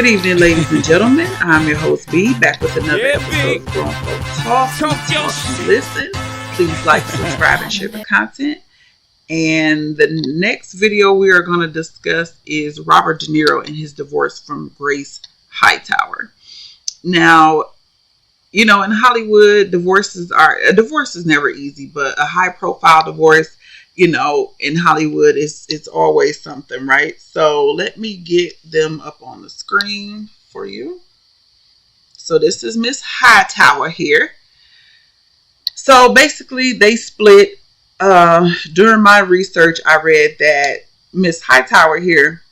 Good evening, ladies and gentlemen. I'm your host, B, back with another episode of Grown Folk Talk. Listen, please like, subscribe, and share the content. And the next video we are going to discuss is Robert De Niro and his divorce from Grace Hightower. Now, you know, in Hollywood, divorce is never easy, but a high-profile divorce, you know, in Hollywood, it's always something, right? So let me get them up on the screen for you. So this is Ms. Hightower here. So basically, they split. During my research, I read that Ms. Hightower here,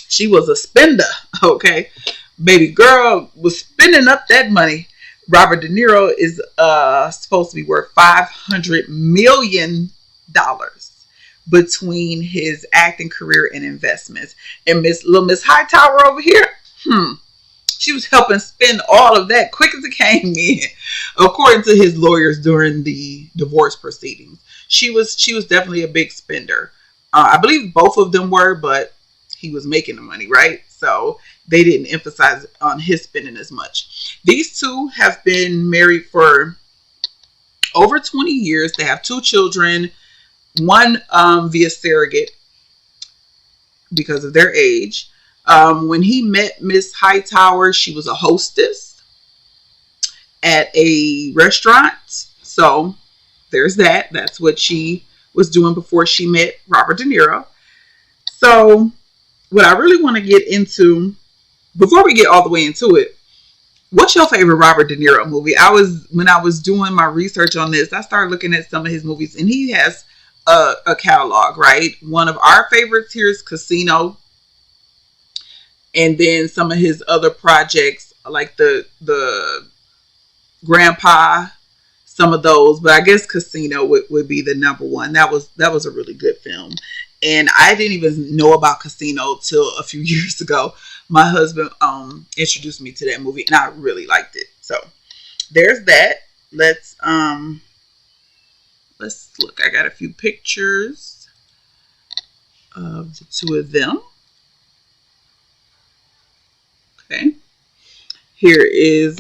she was a spender, okay? Baby girl was spending up that money. Robert De Niro is supposed to be worth $500 million between his acting career and investments. And Miss Hightower over here, she was helping spend all of that quick as it came in, according to his lawyers during the divorce proceedings. She was definitely a big spender. I believe both of them were, but he was making the money, right? So they didn't emphasize on his spending as much. These two have been married for over 20 years. They have 2 children. One via surrogate because of their age. When he met Miss Hightower, she was a hostess at a restaurant. So there's that. That's what she was doing before she met Robert De Niro. So what I really want to get into, before we get all the way into it, what's your favorite Robert De Niro movie? When I was doing my research on this, I started looking at some of his movies, and he has a catalog, right? One of our favorites here is Casino, and then some of his other projects like the Grandpa, some of those, but I guess Casino would be the number one. That was a really good film, and I didn't even know about Casino till a few years ago. My husband introduced me to that movie, and I really liked it. So there's that. Let's look. I got a few pictures of the 2 of them. Okay. Here is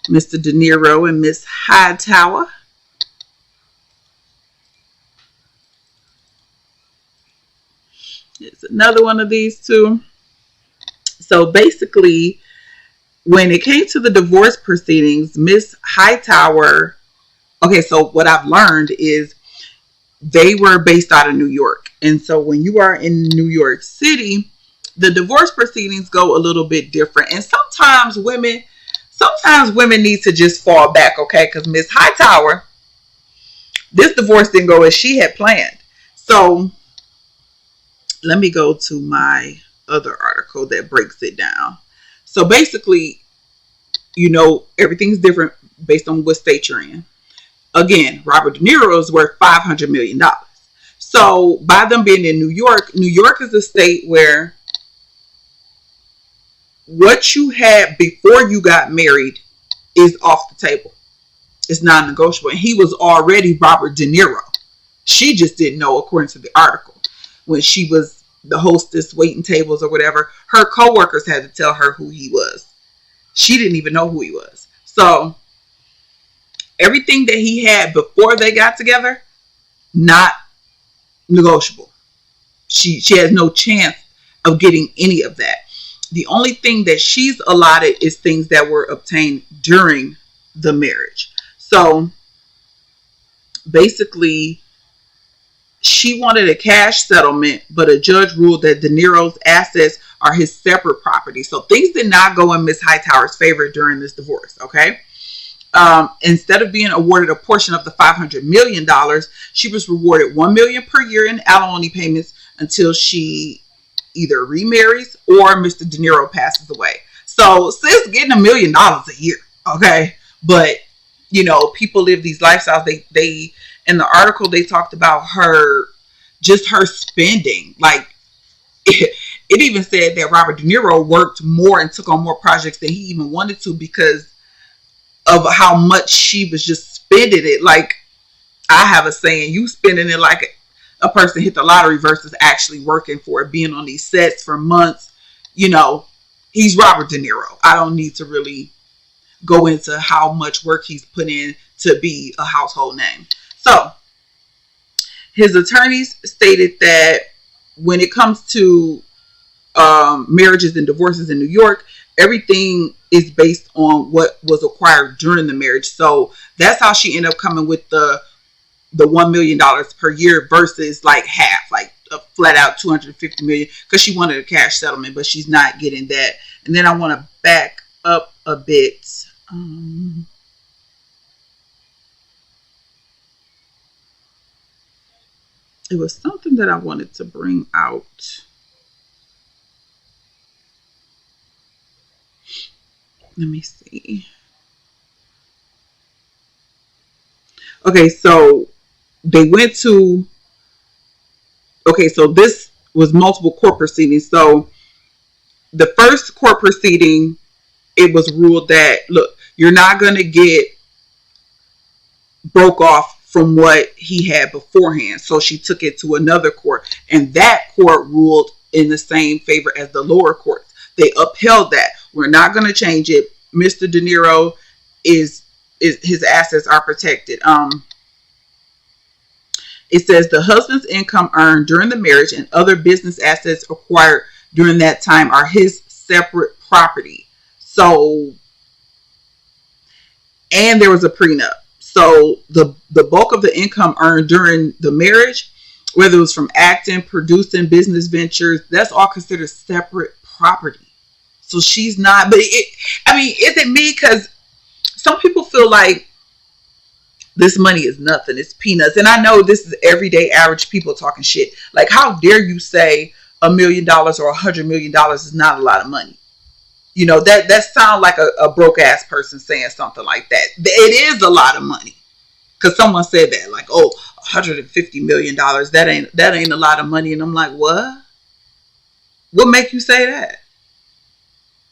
Mr. De Niro and Ms. Hightower. It's another one of these 2. So basically, when it came to the divorce proceedings, Ms. Hightower, okay, so what I've learned is they were based out of New York. And so when you are in New York City, the divorce proceedings go a little bit different. And sometimes women need to just fall back, okay? Because Ms. Hightower, this divorce didn't go as she had planned. So let me go to my other article that breaks it down. So basically, you know, everything's different based on what state you're in. Again, Robert De Niro is worth $500 million. So by them being in New York is a state where what you had before you got married is off the table. It's non-negotiable. And he was already Robert De Niro. She just didn't know, according to the article. When she was the hostess waiting tables or whatever, her coworkers had to tell her who he was. She didn't even know who he was. So everything that he had before they got together, not negotiable. She has no chance of getting any of that. The only thing that she's allotted is things that were obtained during the marriage. So basically, she wanted a cash settlement, but a judge ruled that De Niro's assets are his separate property. So things did not go in Miss Hightower's favor during this divorce, okay? Instead of being awarded a portion of the $500 million, she was rewarded $1 million per year in alimony payments until she either remarries or Mr. De Niro passes away. So sis getting $1 million a year, okay? But, you know, people live these lifestyles. They in the article, they talked about her spending. Like, it even said that Robert De Niro worked more and took on more projects than he even wanted to because of how much she was just spending it. Like, I have a saying, you spending it like a person hit the lottery versus actually working for it, being on these sets for months. You know, he's Robert De Niro. I don't need to really go into how much work he's put in to be a household name. So his attorneys stated that when it comes to marriages and divorces in New York, everything is based on what was acquired during the marriage. So that's how she ended up coming with the $1 million per year versus like half, like a flat out $250 million, because she wanted a cash settlement, but she's not getting that. And then I want to back up a bit. It was something that I wanted to bring out. Let me see. Okay, so they went to, okay, so this was multiple court proceedings. So the first court proceeding, it was ruled that, look, you're not going to get broke off from what he had beforehand. So she took it to another court, and that court ruled in the same favor as the lower courts. They upheld that. We're not going to change it. Mr. De Niro is his assets are protected. It says the husband's income earned during the marriage and other business assets acquired during that time are his separate property. So, and there was a prenup. So the bulk of the income earned during the marriage, whether it was from acting, producing, business ventures, that's all considered separate property. So she's not, but is it me? Because some people feel like this money is nothing. It's peanuts. And I know this is everyday average people talking shit. Like, how dare you say $1 million or $100 million is not a lot of money? You know, that sounds like a broke ass person saying something like that. It is a lot of money. Because someone said that, like, oh, $150 million, that ain't a lot of money. And I'm like, what? What make you say that?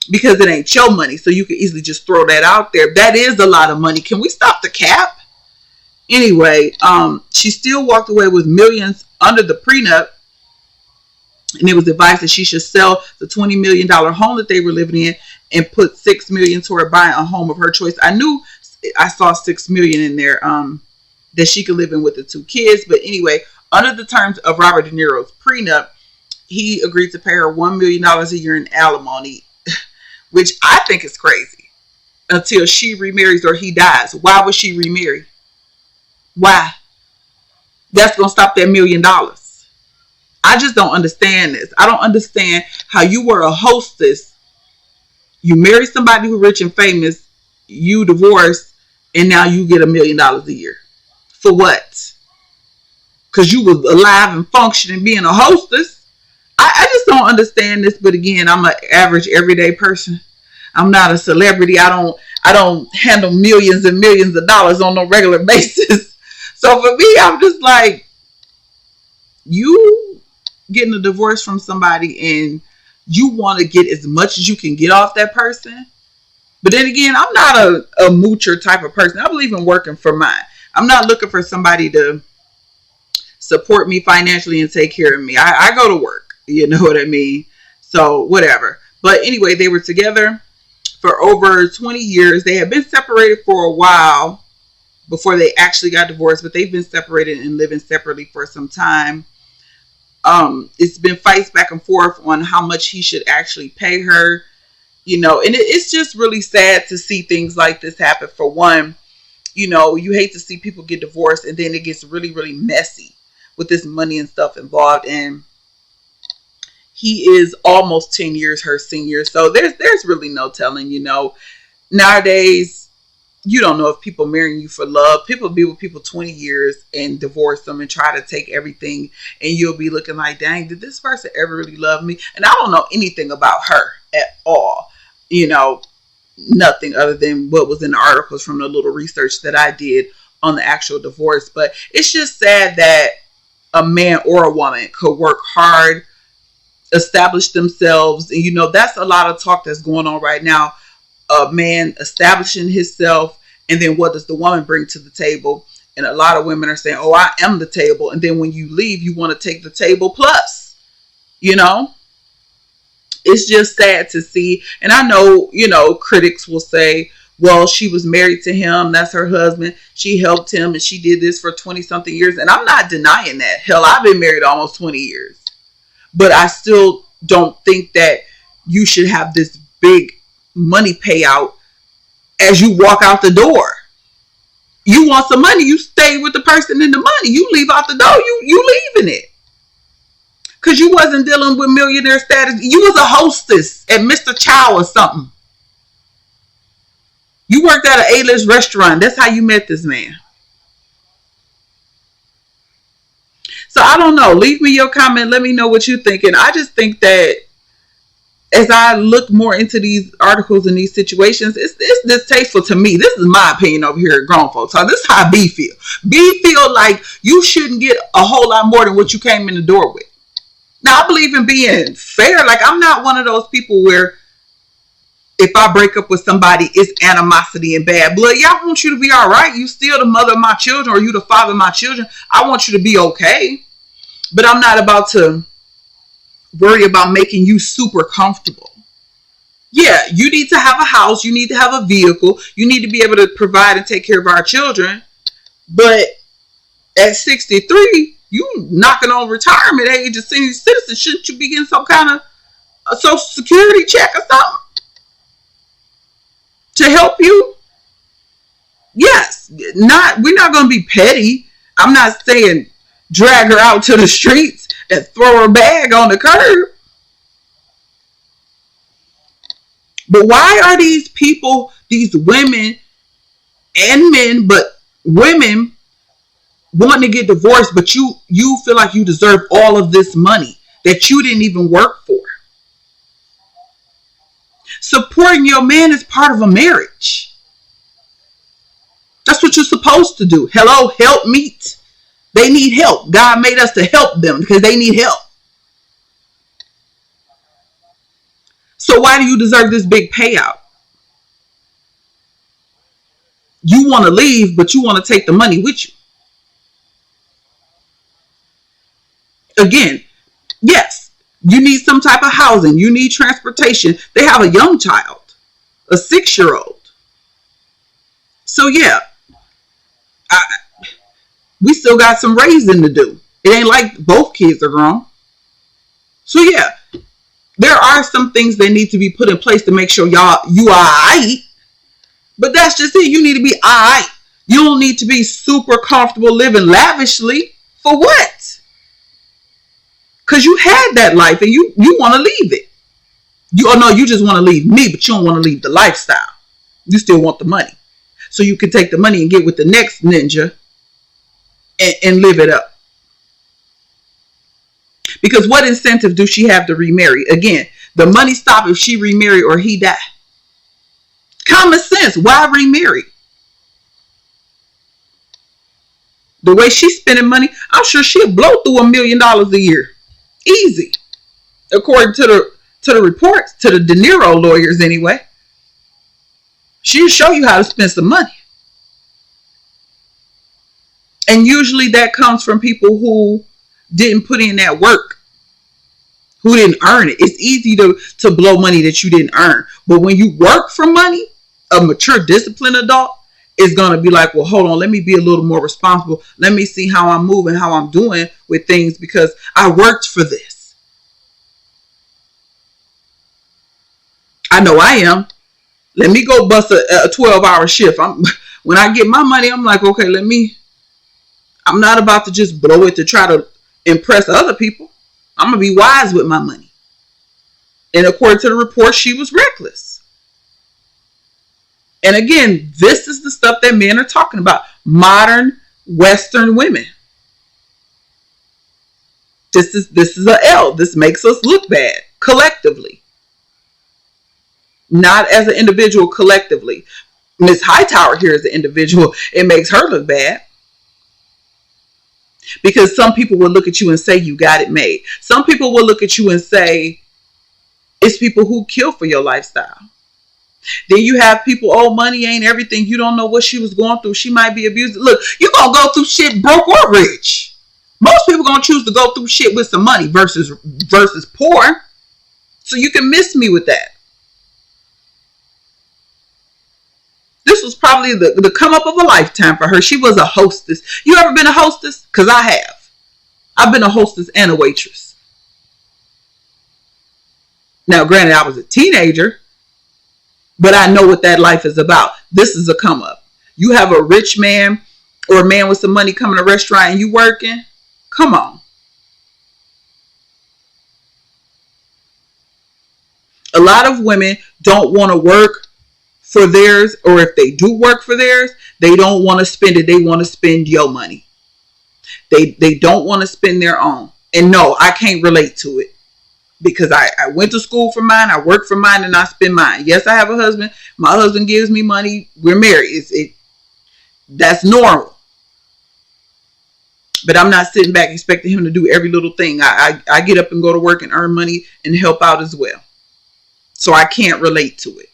Because it ain't your money, so you can easily just throw that out there. That is a lot of money. Can we stop the cap? Anyway, she still walked away with millions under the prenup, and it was advised that she should sell the $20 million home that they were living in and put $6 million toward buying a home of her choice. I knew I saw $6 million in there that she could live in with the 2 kids. But anyway, under the terms of Robert De Niro's prenup, he agreed to pay her $1 million a year in alimony, which I think is crazy, until she remarries or he dies. Why would she remarry? Why? That's going to stop that $1 million. I just don't understand this. I don't understand how you were a hostess. You marry somebody who's rich and famous. You divorce, and now you get $1 million a year. For what? Because you was alive and functioning being a hostess. I just don't understand this. But again, I'm an average everyday person. I'm not a celebrity. I don't handle millions and millions of dollars on no regular basis. So for me, I'm just like, you getting a divorce from somebody and you want to get as much as you can get off that person. But then again, I'm not a moocher type of person. I believe in working for mine. I'm not looking for somebody to support me financially and take care of me. I go to work. You know what I mean? So whatever. But anyway, they were together for over 20 years. They had been separated for a while before they actually got divorced, but they've been separated and living separately for some time. It's been fights back and forth on how much he should actually pay her, you know, and it's just really sad to see things like this happen. For one, you know, you hate to see people get divorced, and then it gets really, really messy with this money and stuff involved. And he is almost 10 years her senior. So there's really no telling, you know. Nowadays, you don't know if people marrying you for love. People be with people 20 years and divorce them and try to take everything. And you'll be looking like, dang, did this person ever really love me? And I don't know anything about her at all. You know, nothing other than what was in the articles from the little research that I did on the actual divorce. But it's just sad that a man or a woman could work hard, establish themselves. And, you know, that's a lot of talk that's going on right now. A man establishing himself, and then what does the woman bring to the table? And a lot of women are saying, oh, I am the table. And then when you leave, you want to take the table plus, you know? It's just sad to see. And I know, critics will say, well, she was married to him. That's her husband. She helped him and she did this for 20 something years. And I'm not denying that. Hell, I've been married almost 20 years. But I still don't think that you should have this big money payout as you walk out the door. You want some money, you stay with the person in the money. You leave out the door, you leaving it. Because you wasn't dealing with millionaire status. You was a hostess at Mr. Chow or something. You worked at an A-list restaurant. That's how you met this man. So I don't know. Leave me your comment. Let me know what you think. And I just think that as I look more into these articles and these situations, it's distasteful to me. This is my opinion over here at Grown Folks. So this is how B feel. B feel like you shouldn't get a whole lot more than what you came in the door with. Now, I believe in being fair. Like, I'm not one of those people where if I break up with somebody, it's animosity and bad blood. Yeah, I want you to be all right. You still the mother of my children, or you the father of my children. I want you to be okay. But I'm not about to worry about making you super comfortable. Yeah, you need to have a house. You need to have a vehicle. You need to be able to provide and take care of our children. But at 63, you knocking on retirement age as senior citizen. Shouldn't you be getting some kind of a social security check or something to help you? Yes, we're not going to be petty. I'm not saying drag her out to the streets and throw her bag on the curb. But why are these people, these women and men, but women wanting to get divorced, but you feel like you deserve all of this money that you didn't even work for? Supporting your man is part of a marriage. That's what you're supposed to do. Hello, help meet. They need help. God made us to help them because they need help. So why do you deserve this big payout? You want to leave, but you want to take the money with you. Again, yes, you need some type of housing. You need transportation. They have a young child, a 6-year-old. So yeah, we still got some raising to do. It ain't like both kids are grown. So yeah, there are some things that need to be put in place to make sure you are alright. But that's just it. You need to be alright. You don't need to be super comfortable living lavishly. For what? Because you had that life and you want to leave it. You just want to leave me, but you don't want to leave the lifestyle. You still want the money. So you can take the money and get with the next ninja and live it up. Because what incentive do she have to remarry? Again, the money stop if she remarry or he die. Common sense. Why remarry? The way she's spending money, I'm sure she'll blow through $1 million a year. Easy. According to the reports, to the Deniro lawyers anyway. She'll show you how to spend some money. And usually that comes from people who didn't put in that work, who didn't earn it. It's easy to blow money that you didn't earn. But when you work for money, a mature, disciplined adult is going to be like, well, hold on, let me be a little more responsible. Let me see how I'm moving, how I'm doing with things because I worked for this. I know I am. Let me go bust a 12-hour shift. When I get my money, I'm like, okay, I'm not about to just blow it to try to impress other people. I'm going to be wise with my money. And according to the report, she was reckless. And again, this is the stuff that men are talking about. Modern Western women. This is a L. This makes us look bad collectively. Not as an individual, collectively. Ms. Hightower here is an individual. It makes her look bad. Because some people will look at you and say you got it made. Some people will look at you and say it's people who kill for your lifestyle. Then you have people, oh, money ain't everything. You don't know what she was going through. She might be abused. Look, you're going to go through shit broke or rich. Most people going to choose to go through shit with some money versus poor. So you can miss me with that. This was probably the come up of a lifetime for her. She was a hostess. You ever been a hostess? Because I have. I've been a hostess and a waitress. Now, granted, I was a teenager, but I know what that life is about. This is a come up. You have a rich man or a man with some money coming to a restaurant and you working? Come on. A lot of women don't want to work for theirs, or if they do work for theirs, they don't want to spend it. They want to spend your money. They don't want to spend their own. And no, I can't relate to it. Because I went to school for mine, I work for mine, and I spend mine. Yes, I have a husband. My husband gives me money. We're married. That's normal. But I'm not sitting back expecting him to do every little thing. I get up and go to work and earn money and help out as well. So I can't relate to it.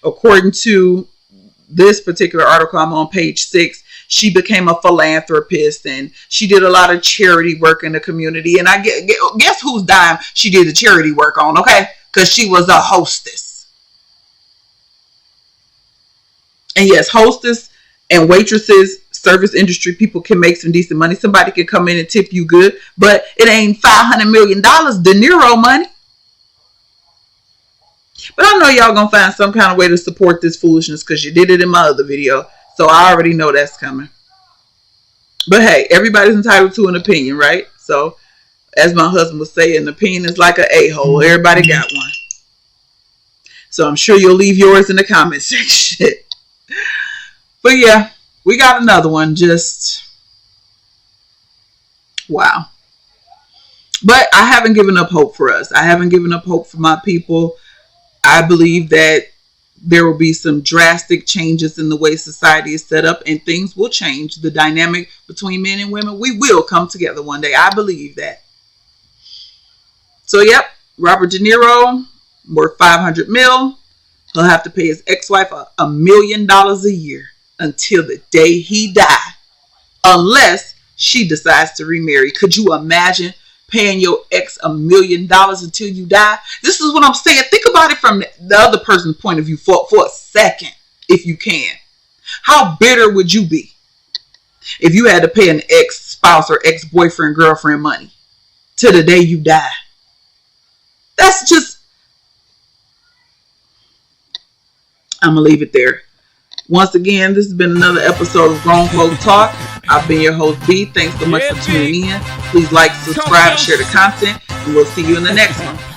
According to this particular article, I'm on page 6. She became a philanthropist and she did a lot of charity work in the community. And I guess whose dime she did the charity work on, okay? Because she was a hostess. And yes, hostess and waitresses, service industry people can make some decent money. Somebody can come in and tip you good, but it ain't $500 million Deniro money. But I know y'all gonna find some kind of way to support this foolishness because you did it in my other video. So I already know that's coming. But hey, everybody's entitled to an opinion, right? So as my husband would say, an opinion is like an a-hole. Everybody got one. So I'm sure you'll leave yours in the comment section. But yeah, we got another one. Just wow. But I haven't given up hope for us. I haven't given up hope for my people. I believe that there will be some drastic changes in the way society is set up and things will change. The dynamic between men and women, we will come together one day. I believe that. So, yep, Robert De Niro, worth $500 million. He'll have to pay his ex-wife $1 million a year until the day he dies, unless she decides to remarry. Could you imagine paying your ex $1 million until you die? This is what I'm saying. Think about it from the other person's point of view for a second, if you can. How bitter would you be if you had to pay an ex-spouse or ex-boyfriend, girlfriend money to the day you die? That's just... I'm going to leave it there. Once again, this has been another episode of Grown Folk Talk. I've been your host, B. Thanks so much for tuning in. Please like, subscribe, share the content, and we'll see you in the next one.